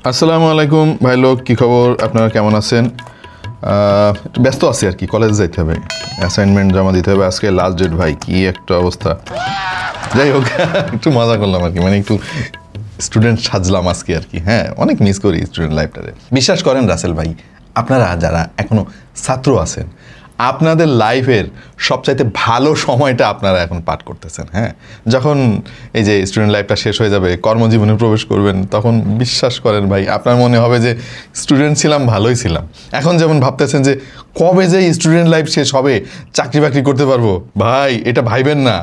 আসসালামু আলাইকুম ভাই লোক, কী খবর? আপনারা কেমন আছেন? একটু ব্যস্ত আছি আর কি, কলেজে যাইতে হবে, অ্যাসাইনমেন্ট জমা দিতে হবে, আজকে লাস্ট ডেট ভাই, কী একটা অবস্থা। যাই হোক, একটু মজা করলাম আর কি, মানে একটু স্টুডেন্ট সাজলাম আজকে আর কি। হ্যাঁ, অনেক মিস করি স্টুডেন্ট লাইফটারে। বিশ্বাস করেন রাসেল ভাই, আপনারা যারা এখনও ছাত্র আছেন, আপনাদের লাইফের সবচাইতে ভালো সময়টা আপনারা এখন পার করতেছেন। হ্যাঁ, যখন এই যে স্টুডেন্ট লাইফটা শেষ হয়ে যাবে, কর্মজীবনে প্রবেশ করবেন, তখন বিশ্বাস করেন ভাই, আপনার মনে হবে যে স্টুডেন্ট ছিলাম, ভালোই ছিলাম। এখন যেমন ভাবতেছেন যে কবে যে স্টুডেন্ট লাইফ শেষ হবে, চাকরি বাকরি করতে পারবো, ভাই এটা ভাইবেন না।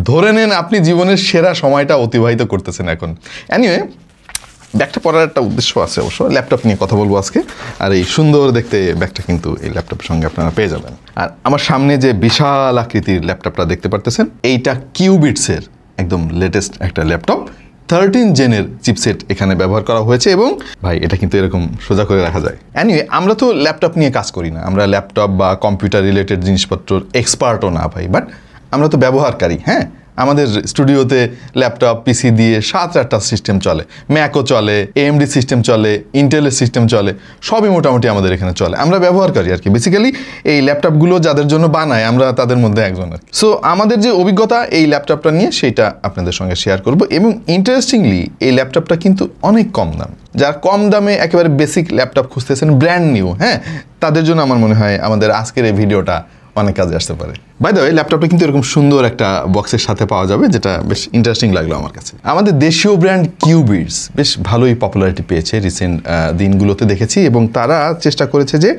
ধরে নেন আপনি জীবনের সেরা সময়টা অতিবাহিত করতেছেন এখন। এনিওয়ে, ব্যাগটা পড়ার একটা উদ্দেশ্য আছে অবশ্য, ল্যাপটপ নিয়ে কথা বলবো আজকে। আর এই সুন্দর দেখতে ব্যাগটা কিন্তু এই ল্যাপটপের সঙ্গে আপনারা পেয়ে যাবেন। আর আমার সামনে যে বিশাল আকৃতির ল্যাপটপটা দেখতে পারতেছেন, এইটা কিউবিটসের একদম লেটেস্ট একটা ল্যাপটপ। 13 জেনের চিপসেট এখানে ব্যবহার করা হয়েছে এবং ভাই এটা কিন্তু এরকম সোজা করে রাখা যায়। এনিওয়ে, আমরা তো ল্যাপটপ নিয়ে কাজ করি না, আমরা ল্যাপটপ বা কম্পিউটার রিলেটেড জিনিসপত্রের এক্সপার্টও না ভাই, বাট আমরা তো ব্যবহারকারী। হ্যাঁ, আমাদের স্টুডিওতে ল্যাপটপ পিসি দিয়ে 7-8টা সিস্টেম চলে, ম্যাকও চলে, AMD সিস্টেম চলে, ইন্টেলের সিস্টেম চলে, সবই মোটামুটি আমাদের এখানে চলে। আমরা ব্যবহারকারী আর কি। বেসিক্যালি এই ল্যাপটপগুলো যাদের জন্য বানায়, আমরা তাদের মধ্যে একজন আর কি। সো আমাদের যে অভিজ্ঞতা এই ল্যাপটপটা নিয়ে, সেইটা আপনাদের সঙ্গে শেয়ার করব। এবং ইন্টারেস্টিংলি এই ল্যাপটপটা কিন্তু অনেক কম দাম। যারা কম দামে একেবারে বেসিক ল্যাপটপ খুঁজতেছেন, ব্র্যান্ড নিউ, হ্যাঁ, তাদের জন্য আমার মনে হয় আমাদের আজকের এই ভিডিওটা অনেক কাজে আসতে পারে। বাই দ্য ওয়ে, ল্যাপটপটা কিন্তু এরকম সুন্দর একটা বক্সের সাথে পাওয়া যাবে, যেটা বেশ ইন্টারেস্টিং লাগলো আমার কাছে। আমাদের দেশীয় ব্র্যান্ড কিউবিটস বেশ ভালোই পপুলারিটি পেয়েছে রিসেন্ট দিনগুলোতে দেখেছি, এবং তারা চেষ্টা করেছে যে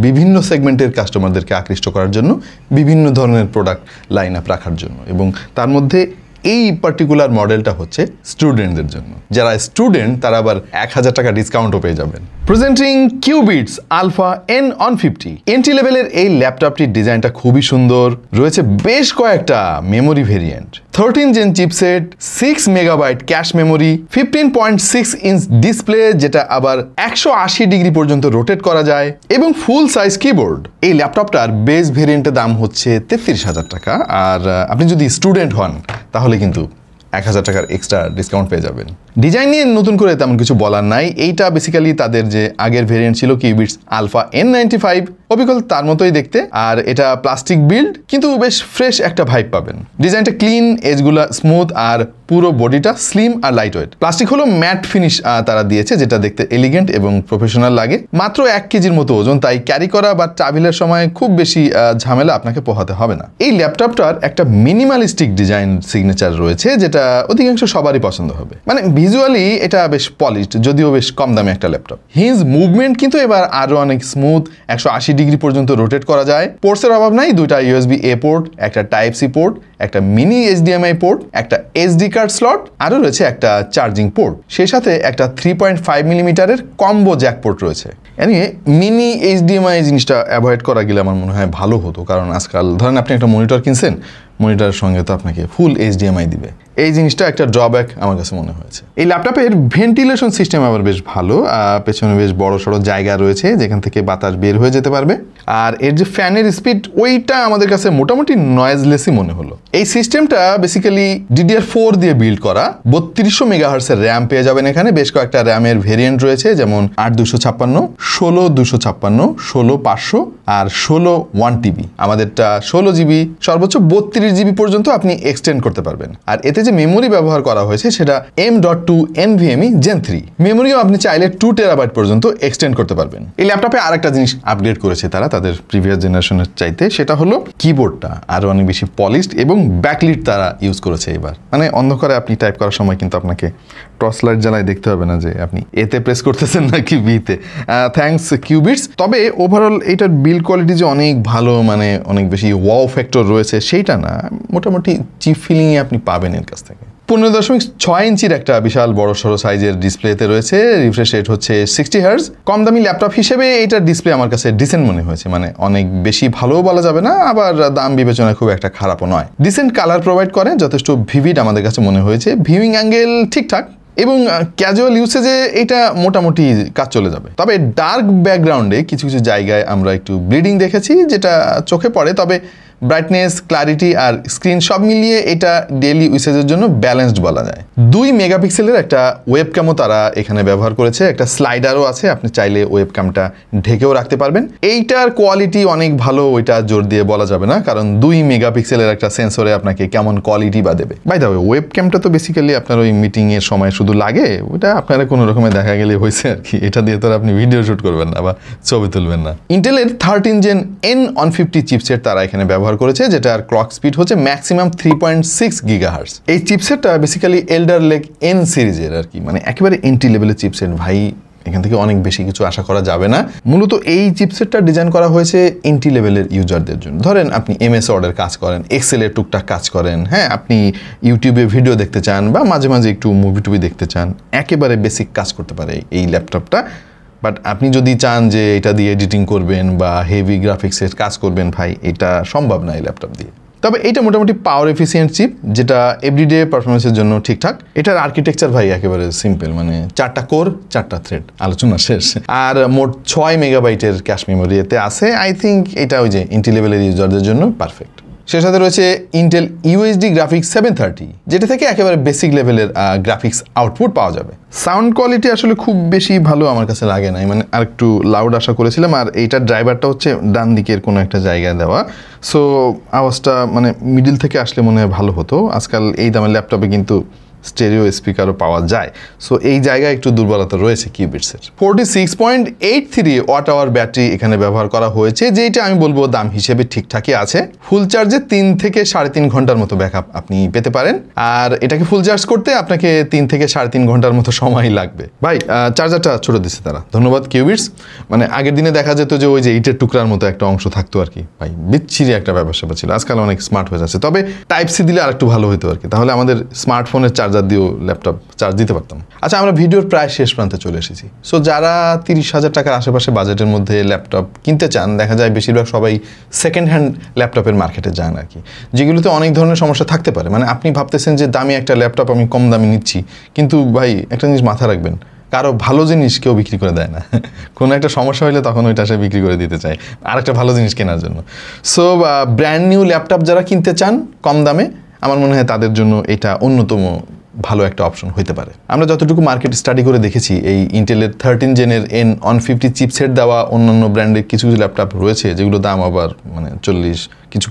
বিভিন্ন সেগমেন্টের কাস্টমারদেরকে আকৃষ্ট করার জন্য বিভিন্ন ধরনের প্রোডাক্ট লাইন আপ রাখার জন্য। এবং তার মধ্যে এই পার্টিকুলার মডেলটা হচ্ছে স্টুডেন্টদের জন্য। যারা স্টুডেন্ট তারা আবার 1000 টাকা ডিসকাউন্টও পেয়ে যাবেন। Presenting cubits alpha N150 entry লেভেলের এই ল্যাপটপটির ডিজাইনটা খুবই সুন্দর, রয়েছে বেশ কয়েকটা memory variant, 13 gen chipset, 6 megabyte cache memory, 15.6 inch display যেটা আবার 180 ডিগ্রি পর্যন্ত রোটেট করা যায়, এবং ফুল সাইজ কিবোর্ড। এই ল্যাপটপটার বেস ভেরিয়েন্টের দাম হচ্ছে 33,000 টাকা। আর আপনি যদি স্টুডেন্ট হন তাহলে কিন্তু 1000 টাকার এক্সট্রা ডিসকাউন্ট পেয়ে যাবেন। ডিজাইন নিয়ে নতুন করে তেমন কিছু বলার নাই। এইটা বেসিক্যালি তাদের যে আগের ভেরিয়েন্ট ছিল কিউবিটস আলফা N95, অবিকল তার মতোই দেখতে। আর এটা প্লাস্টিক বিল্ড, কিন্তু বেশ ফ্রেশ একটা ভাইব পাবেন। ডিজাইনটা ক্লিন, এজগুলা স্মুথ, আর পুরো বডিটা স্লিম আর লাইট ওয়েট। প্লাস্টিক হলো ম্যাট ফিনিশ তারা দিয়েছে, যেটা দেখতে এলিগেন্ট এবং প্রফেশনাল লাগে। মাত্র 1 কেজির মতো ওজন, তাই ক্যারি করা বা ট্রাভেলের সময় খুব বেশি ঝামেলা আপনাকে পোহাতে হবে না। এই ল্যাপটপটার একটা মিনিমালিস্টিক ডিজাইন সিগনেচার রয়েছে, যেটা অধিকাংশ সবারই পছন্দ হবে। মানে ভিজুয়ালি এটা বেশ পলিশড, যদিও বেশ কম দামে একটা ল্যাপটপ। হিঞ্জ মুভমেন্ট কিন্তু এবার আরো অনেক স্মুথ, 180 ডিগ্রি পর্যন্ত রোটেট করা যায়। পোর্টসের অভাব নাই, 2টা USB-A পোর্ট, একটা Type-C পোর্ট, একটা মিনি HDMI পোর্ট, একটা SD কার্ড স্লট, আরও রয়েছে একটা চার্জিং পোর্ট। সেই সাথে একটা 3.5 মিলিমিটারের কম্বো জ্যাক পোর্ট রয়েছে। এনিওয়ে, মিনি HDMI জিনিসটা অ্যাভয়েড করা গেলে আমার মনে হয় ভালো হতো, কারণ আজকাল ধরেন আপনি একটা মনিটর কিনছেন, মনিটরের সঙ্গে তো আপনাকে ফুল HDMI দিবে। এই জিনিসটা একটা ড্রব্যাক আমার কাছে মনে হয়েছে। এই ল্যাপটপের ভেন্টিলেশন সিস্টেম আবার বেশ ভালো, পেছনে বেশ বড় সড়ো জায়গা রয়েছে যেখান থেকে বাতাস বের হয়ে যেতে পারবে। আর এর যে ফ্যানের স্পিড, ওইটা আমাদের কাছে মোটামুটি নয়েজলেসই মনে হলো। এই সিস্টেমটা বেসিক্যালি DDR4 দিয়ে বিল্ড করা। 3200 মেগাহার্টসের র্যাম পেয়ে যাবেন এখানে। বেশ কয়েকটা র্যামের ভেরিয়েন্ট রয়েছে, যেমন 8256, 16256, 16500 আর 16 1TB। আমাদেরটা 16 GB, সর্বোচ্চ 32 GB পর্যন্ত আপনি এক্সটেন্ড করতে পারবেন। আর এতে যে মেমোরি ব্যবহার করা হয়েছে সেটা M.2 NVMe Gen 3 মেমোরিও আপনি চাইলে 2 টেরাবাইট পর্যন্ত এক্সটেন্ড করতে পারবেন। এই ল্যাপটপে আরেকটা জিনিস আপগ্রেড করেছে তারা তাদের প্রিভিয়াস জেনারেশনের চাইতে, সেটা হলো কিবোর্ডটা আরো অনেক বেশি পলিশড এবং ব্যাকলিট তারা ইউজ করেছে এবার। মানে অন্ধকারে আপনি টাইপ করার সময় কিন্তু আপনাকে টর্চ লাইট জ্বালায় দেখতে হবে না যে আপনি এতে প্রেস করতেছেন নাকি বিতে। Thanks cubits. তবে ওভারঅল এইটার বিল্ড কোয়ালিটি যে অনেক ভালো, মানে অনেক বেশি ওয়াও ফ্যাক্টর রয়েছে সেইটা না, মোটামুটি চিপ ফিলিংই আপনি পাবেন এর কাছ থেকে। 15.6 ইঞ্চির একটা বিশাল বড় সড়ো সাইজের ডিসপ্লেতে রয়েছে। রিফ্রেশ রেট হচ্ছে 60 হার্জ। কম দামি ল্যাপটপ হিসেবে এইটার ডিসপ্লে আমার কাছে ডিসেন্ট মনে হয়েছে, মানে অনেক বেশি ভালোও বলা যাবে না, আবার দাম বিবেচনায় খুব একটা খারাপও নয়। ডিসেন্ট কালার প্রোভাইড করে, যথেষ্ট ভিভিড আমাদের কাছে মনে হয়েছে। ভিউইং অ্যাঙ্গেল ঠিকঠাক, এবং ক্যাজুয়াল ইউসেজে এটা মোটামুটি কাজ চলে যাবে। তবে ডার্ক ব্যাকগ্রাউন্ডে কিছু কিছু জায়গায় আমরা একটু ব্লিডিং দেখেছি, যেটা চোখে পড়ে। তবে ব্রাইটনেস, ক্লারিটি আর স্ক্রিন সব মিলিয়ে এটা ডেইলি ইউসেজের জন্য ব্যালেন্সড বলা যায়। 2 মেগাপিক্সেলের একটা ওয়েবক্যামও তারা এখানে ব্যবহার করেছে, একটা স্লাইডারও আছে, আপনি চাইলে ওয়েবক্যামটা ঢেকেও রাখতে পারবেন। এইটার কোয়ালিটি অনেক ভালো, ওইটা জোর দিয়ে বলা যাবে না, কারণ 2 মেগাপিক্সেলের একটা সেন্সরে আপনাকে কেমন কোয়ালিটি বা দেবে। বাই দ্য ওয়ে, ওয়েবক্যামটা তো বেসিক্যালি আপনার ওই মিটিং এর সময় শুধু লাগে, ওটা আপনারা কোনো রকমে দেখা গেলে হয়েছে আর কি। এটা দিয়ে তো আপনি ভিডিও শুট করবেন না বা ছবি তুলবেন না। ইন্টেলের 13 Gen N150 চিপসেট তারা এখানে ব্যবহার করেছে, যেটার ক্লক স্পিড হচ্ছে ম্যাক্সিমাম 3.6 গিগাহার্টজ। এই চিপসেটটা বেসিক্যালি এল্ডার লেক N সিরিজের আর কি, মানে একেবারে এন্ট্রি লেভেলের চিপসেট ভাই, এখান থেকে অনেক বেশি কিছু আশা করা যাবে না। মূলত এই চিপসেটটা ডিজাইন করা হয়েছে এন্ট্রি লেভেলের ইউজারদের জন্য। ধরেন আপনি MS ওয়ার্ডের কাজ করেন, এক্সেলের টুকটাক কাজ করেন, হ্যাঁ, আপনি ইউটিউবে ভিডিও দেখতে চান বা মাঝে মাঝে একটু মুভি টুভি দেখতে চান, একেবারে বেসিক কাজ করতে পারে এই ল্যাপটপটা। বাট আপনি যদি চান যে এটা দিয়ে এডিটিং করবেন বা হেভি গ্রাফিক্সের কাজ করবেন, ভাই এটা সম্ভব না এই ল্যাপটপ দিয়ে। তবে এটা মোটামুটি পাওয়ার এফিসিয়েন্ট চিপ, যেটা এভরিডে পারফরমেন্সের জন্য ঠিকঠাক। এটার আর্কিটেকচার ভাই একেবারে সিম্পল, মানে 4টা কোর 4টা থ্রেড, আলোচনা শেষ। আর মোট 6 মেগাবাইটের ক্যাশ মেমোরি এতে আছে। আই থিঙ্ক এটা ওই যে এন্ট্রি লেভেলের ইউজারদের জন্য পারফেক্ট। সে সাথে রয়েছে ইন্টেল UHD গ্রাফিক্স 730, যেটা থেকে একেবারে বেসিক লেভেলের গ্রাফিক্স আউটপুট পাওয়া যাবে। সাউন্ড কোয়ালিটি আসলে খুব বেশি ভালো আমার কাছে লাগে নাই, মানে আর একটু লাউড আশা করেছিলাম। আর এইটার ড্রাইভারটা হচ্ছে ডান দিকের কোনো একটা জায়গায় দেওয়া, সো আওয়াজটা মানে মিডিল থেকে আসলে মনে হয় ভালো হতো। আজকাল এই দামের ল্যাপটপে কিন্তু স্টেরিও স্পিকারও পাওয়া যায়, সো এই জায়গায় একটু দুর্বলতা রয়েছে কিউবিটসের। 46.83 ওয়াট আওয়ার ব্যাটারি এখানে ব্যবহার করা হয়েছে, যেটা আমি বলবো দাম হিসেবে ঠিকঠাকই আছে। ফুল চার্জে 3 থেকে 3.5 ঘন্টার মতো ব্যাকআপ আপনি পেতে পারেন, আর এটাকে ফুল চার্জ করতে আপনাকে 3 থেকে 3.5 ঘন্টার মতো সময় লাগবে। ভাই চার্জারটা ছোট দিচ্ছে তারা, ধন্যবাদ কিউবিটস। মানে আগের দিনে দেখা যেত যে ওই যে ইটের টুকরার মতো একটা অংশ থাকতো আর কি, ভাই বিচ্ছিরি একটা ব্যাপার স্যাপার ছিল। আজকাল অনেক স্মার্ট হয়ে যাচ্ছে, তবে Type-C দিলে আর একটু ভালো হতো আর কি, তাহলে আমাদের স্মার্টফোনের চার্জার দিয়েও ল্যাপটপ চার্জ দিতে পারতাম। আচ্ছা, আমরা ভিডিওর প্রায় শেষ প্রান্তে চলে এসেছি। সো যারা 30,000 টাকার আশেপাশে বাজেটের মধ্যে ল্যাপটপ কিনতে চান, দেখা যায় বেশিরভাগ সবাই সেকেন্ড হ্যান্ড ল্যাপটপের মার্কেটে যান আর কি, যেগুলোতে অনেক ধরনের সমস্যা থাকতে পারে। মানে আপনি ভাবতেছেন যে দামি একটা ল্যাপটপ আমি কম দামে নিচ্ছি, কিন্তু ভাই একটা জিনিস মাথা রাখবেন, কারো ভালো জিনিস কেউ বিক্রি করে দেয় না। কোনো একটা সমস্যা হলে তখন ওইটা সে বিক্রি করে দিতে চায় আরেকটা ভালো জিনিস কেনার জন্য। সো ব্র্যান্ড নিউ ল্যাপটপ যারা কিনতে চান কম দামে, আমার মনে হয় তাদের জন্য এটা অন্যতম ভালো একটা অপশন হতে পারে। আমরা যতটুকু মার্কেট স্টাডি করে দেখেছি, এই ইন্টেলের 13 জেনের N150 চিপসেট দেওয়া অন্যান্য ব্র্যান্ডের কিছু কিছু ল্যাপটপ রয়েছে, যেগুলো দাম আবার মানে 40,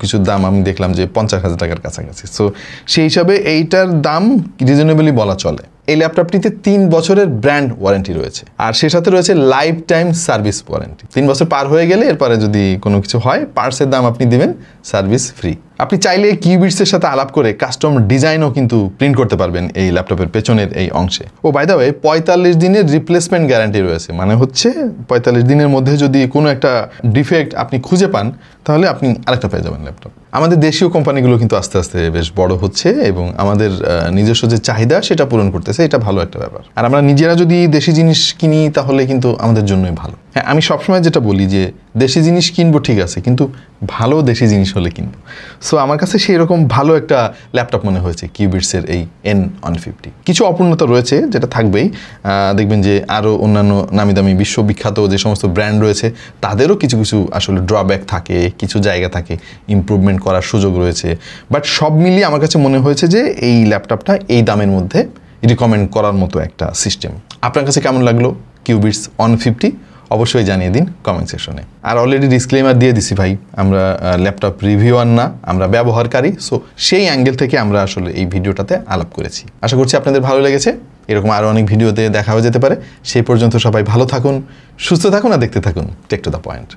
কিছু দাম আমি দেখলাম যে 50,000 টাকার কাছাকাছি। সো সেই হিসাবে এইটার দাম রিজনেবলি বলা চলে। এই ল্যাপটপটিতে 3 বছরের ব্র্যান্ড ওয়ারেন্টি রয়েছে, আর সে সাথে রয়েছে লাইফ টাইম সার্ভিস ওয়ারেন্টি। 3 বছর পার হয়ে গেলে এরপরে যদি কোনো কিছু হয়, পার্টসের দাম আপনি দিবেন, সার্ভিস ফ্রি। আপনি চাইলে কিউবিটসের সাথে আলাপ করে কাস্টম ডিজাইনও কিন্তু প্রিন্ট করতে পারবেন এই ল্যাপটপের পেছনের এই অংশে। ও বাই দ্য ওয়ে, 45 দিনের রিপ্লেসমেন্ট গ্যারান্টি রয়েছে, মানে হচ্ছে 45 দিনের মধ্যে যদি কোনো একটা ডিফেক্ট আপনি খুঁজে পান, তাহলে আপনি আরেকটা পেয়ে যাবেন ল্যাপটপ। আমাদের দেশীয় কোম্পানিগুলো কিন্তু আস্তে আস্তে বেশ বড় হচ্ছে এবং আমাদের নিজস্ব যে চাহিদা সেটা পূরণ করতেছে, এটা ভালো একটা ব্যাপার। আর আমরা নিজেরা যদি দেশি জিনিস কিনি তাহলে কিন্তু আমাদের জন্যই ভালো। হ্যাঁ, আমি সবসময় যেটা বলি যে দেশি জিনিস কিনবো ঠিক আছে, কিন্তু ভালো দেশি জিনিস হলে কিনবো। সো আমার কাছে সেই রকম ভালো একটা ল্যাপটপ মনে হয়েছে কিউবিটসের এই N150। কিছু অপূর্ণতা রয়েছে যেটা থাকবেই, দেখবেন যে আরও অন্যান্য নামি দামি বিশ্ববিখ্যাত যে সমস্ত ব্র্যান্ড রয়েছে তাদেরও কিছু কিছু আসলে ড্রব্যাক থাকে, কিছু জায়গা থাকে ইমপ্রুভমেন্ট করার সুযোগ রয়েছে। বাট সব মিলিয়ে আমার কাছে মনে হয়েছে যে এই ল্যাপটপটা এই দামের মধ্যে রিকমেন্ড করার মতো একটা সিস্টেম। আপনার কাছে কেমন লাগলো কিউবিটস 150? অবশ্যই জানিয়ে দিন কমেন্ট সেকশনে। আর অলরেডি ডিসক্লেমার দিয়ে দিছি ভাই, আমরা ল্যাপটপ রিভিউয়ার না, আমরা ব্যবহারকারী। সো সেই অ্যাঙ্গেল থেকে আমরা আসলে এই ভিডিওটাতে আলাপ করেছি। আশা করছি আপনাদের ভালো লেগেছে। এরকম আরও অনেক ভিডিওতে দেখা হয়ে যেতে পারে। সেই পর্যন্ত সবাই ভালো থাকুন, সুস্থ থাকুন আর দেখতে থাকুন টেক টু দ্য পয়েন্ট।